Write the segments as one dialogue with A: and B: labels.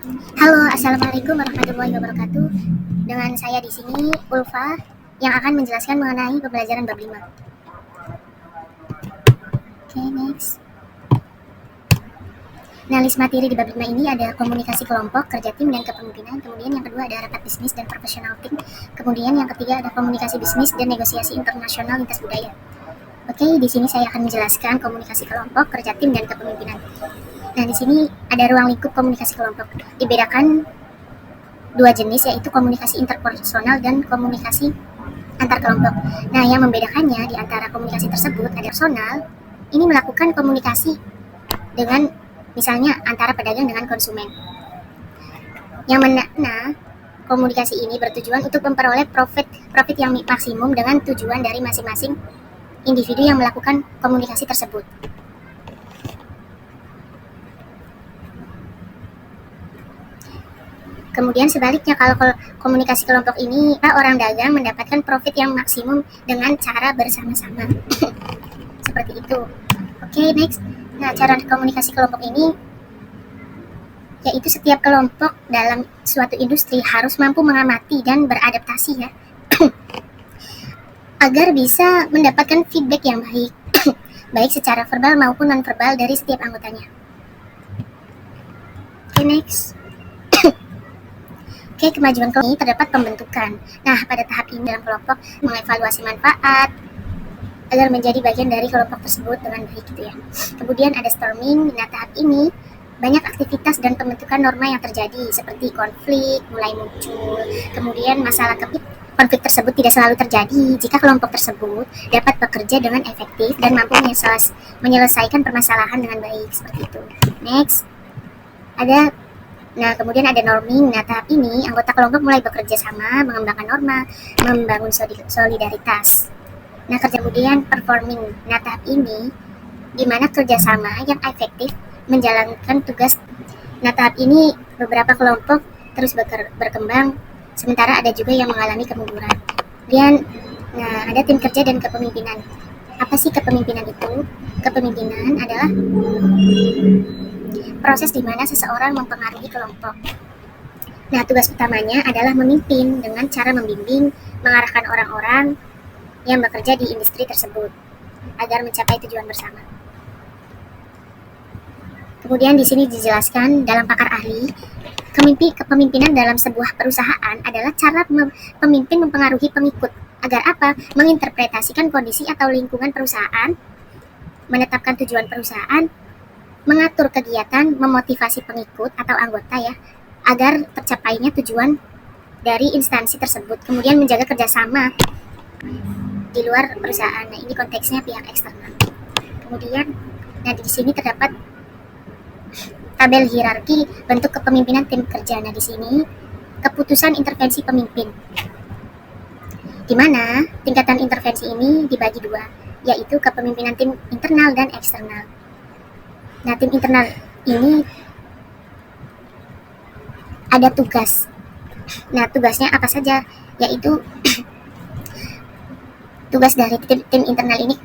A: Halo, assalamualaikum warahmatullahi wabarakatuh. Dengan saya di sini Ulfa yang akan menjelaskan mengenai pembelajaran bab 5. Oke, next. Nah, list materi di bab 5 ini ada komunikasi kelompok, kerja tim, dan kepemimpinan. Kemudian yang kedua ada rapat bisnis dan profesional tim. Kemudian yang ketiga ada komunikasi bisnis dan negosiasi internasional lintas budaya. Oke, di sini saya akan menjelaskan komunikasi kelompok, kerja tim, dan kepemimpinan. Nah, di sini ada ruang lingkup komunikasi kelompok. Dibedakan dua jenis, yaitu komunikasi interpersonal dan komunikasi antar kelompok. Nah, yang membedakannya di antara komunikasi tersebut ada personal, ini melakukan komunikasi dengan misalnya antara pedagang dengan konsumen. Yang mana komunikasi ini bertujuan untuk memperoleh profit yang maksimum dengan tujuan dari masing-masing individu yang melakukan komunikasi tersebut. Kemudian sebaliknya, kalau komunikasi kelompok ini, orang dagang mendapatkan profit yang maksimum dengan cara bersama-sama. Seperti itu. Oke, next. Nah, cara komunikasi kelompok ini yaitu setiap kelompok dalam suatu industri harus mampu mengamati dan beradaptasi ya. Agar bisa mendapatkan feedback yang baik, baik secara verbal maupun non-verbal dari setiap anggotanya. Oke, next. Oke, kemajuan kelompok ini terdapat pembentukan. Nah, pada tahap ini dalam kelompok mengevaluasi manfaat agar menjadi bagian dari kelompok tersebut dengan baik gitu ya. Kemudian ada storming. Nah, tahap ini banyak aktivitas dan pembentukan norma yang terjadi seperti konflik mulai muncul. Kemudian masalah konflik tersebut tidak selalu terjadi jika kelompok tersebut dapat bekerja dengan efektif dan mampu menyelesaikan permasalahan dengan baik, seperti itu. Next. Kemudian ada norming. Nah, tahap ini anggota kelompok mulai bekerja sama, mengembangkan norma, membangun solidaritas. Nah, kemudian performing. Nah, tahap ini di mana kerjasama yang efektif menjalankan tugas. Nah, tahap ini beberapa kelompok terus berkembang, sementara ada juga yang mengalami kemunduran. Kemudian, ada tim kerja dan kepemimpinan. Apa sih kepemimpinan itu? Kepemimpinan adalah proses di mana seseorang mempengaruhi kelompok. Nah, tugas utamanya adalah memimpin dengan cara membimbing, mengarahkan orang-orang yang bekerja di industri tersebut agar mencapai tujuan bersama. Kemudian di sini dijelaskan dalam pakar ahli, kepemimpinan dalam sebuah perusahaan adalah cara pemimpin mempengaruhi pengikut agar apa? Menginterpretasikan kondisi atau lingkungan perusahaan, menetapkan tujuan perusahaan, mengatur kegiatan, memotivasi pengikut atau anggota ya, agar tercapainya tujuan dari instansi tersebut. Kemudian menjaga kerjasama di luar perusahaan. Nah, ini konteksnya pihak eksternal. Kemudian, di sini terdapat tabel hierarki bentuk kepemimpinan tim kerja. Nah, di sini keputusan intervensi pemimpin, di mana tingkatan intervensi ini dibagi dua, yaitu kepemimpinan tim internal dan eksternal. Nah, tim internal ini ada tugas. Nah, tugasnya apa saja? Yaitu tugas dari tim internal ini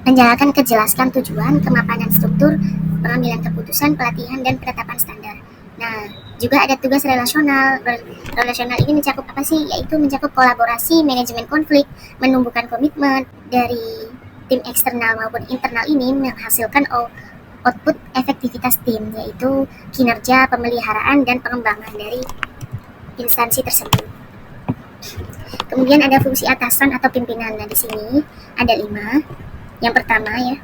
A: menjalankan kejelaskan tujuan, kemapanan struktur, pengambilan keputusan, pelatihan, dan penetapan standar. Nah, juga ada tugas relasional. Relasional ini mencakup apa sih? Yaitu mencakup kolaborasi, manajemen konflik, menumbuhkan komitmen dari tim eksternal maupun internal ini menghasilkan output efektivitas tim, yaitu kinerja, pemeliharaan, dan pengembangan dari instansi tersebut. Kemudian ada fungsi atasan atau pimpinan. Nah, di sini ada 5. Yang pertama ya.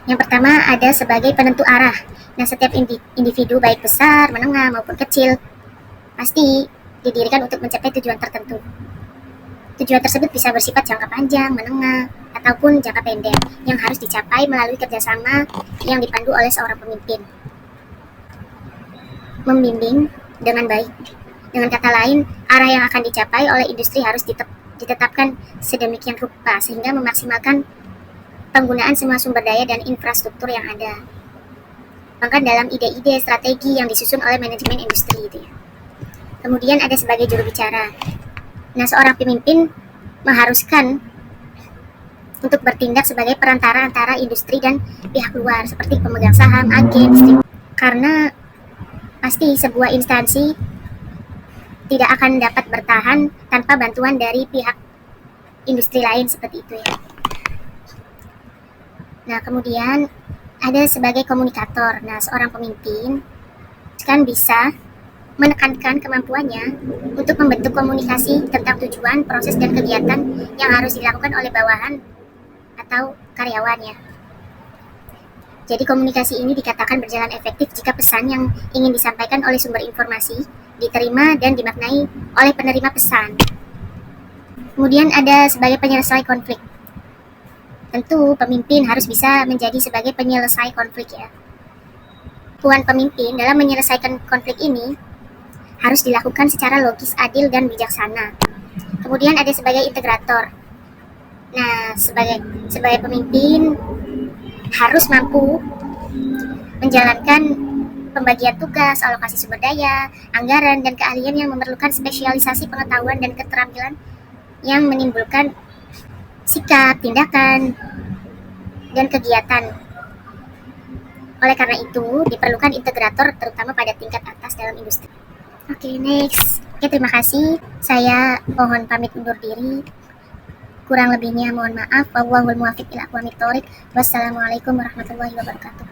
A: Yang pertama ada sebagai penentu arah. Nah, setiap individu baik besar, menengah maupun kecil pasti didirikan untuk mencapai tujuan tertentu. Tujuan tersebut bisa bersifat jangka panjang, menengah, ataupun jangka pendek yang harus dicapai melalui kerjasama yang dipandu oleh seorang pemimpin. Membimbing dengan baik. Dengan kata lain, arah yang akan dicapai oleh industri harus ditetapkan sedemikian rupa sehingga memaksimalkan penggunaan semua sumber daya dan infrastruktur yang ada. Bahkan dalam ide-ide strategi yang disusun oleh manajemen industri itu ya. Kemudian ada sebagai juru bicara. Nah, seorang pemimpin mengharuskan untuk bertindak sebagai perantara antara industri dan pihak luar seperti pemegang saham, agen, karena pasti sebuah instansi tidak akan dapat bertahan tanpa bantuan dari pihak industri lain seperti itu ya. Nah, kemudian ada sebagai komunikator. Nah, seorang pemimpin kan bisa menekankan kemampuannya untuk membentuk komunikasi tentang tujuan, proses, dan kegiatan yang harus dilakukan oleh bawahan atau karyawannya. Jadi komunikasi ini dikatakan berjalan efektif jika pesan yang ingin disampaikan oleh sumber informasi diterima dan dimaknai oleh penerima pesan. Kemudian ada sebagai penyelesai konflik. Tentu pemimpin harus bisa menjadi sebagai penyelesai konflik ya. Kemampuan pemimpin dalam menyelesaikan konflik ini harus dilakukan secara logis, adil, dan bijaksana. Kemudian ada sebagai integrator. Nah, sebagai pemimpin harus mampu menjalankan pembagian tugas, alokasi sumber daya, anggaran, dan keahlian yang memerlukan spesialisasi pengetahuan dan keterampilan yang menimbulkan sikap, tindakan, dan kegiatan. Oleh karena itu, diperlukan integrator terutama pada tingkat atas dalam industri. Oke, next. Terima kasih. Saya mohon pamit undur diri. Kurang lebihnya mohon maaf. Wallahul muwaffiq ila aqwamit thoriq. Wassalamualaikum warahmatullahi wabarakatuh.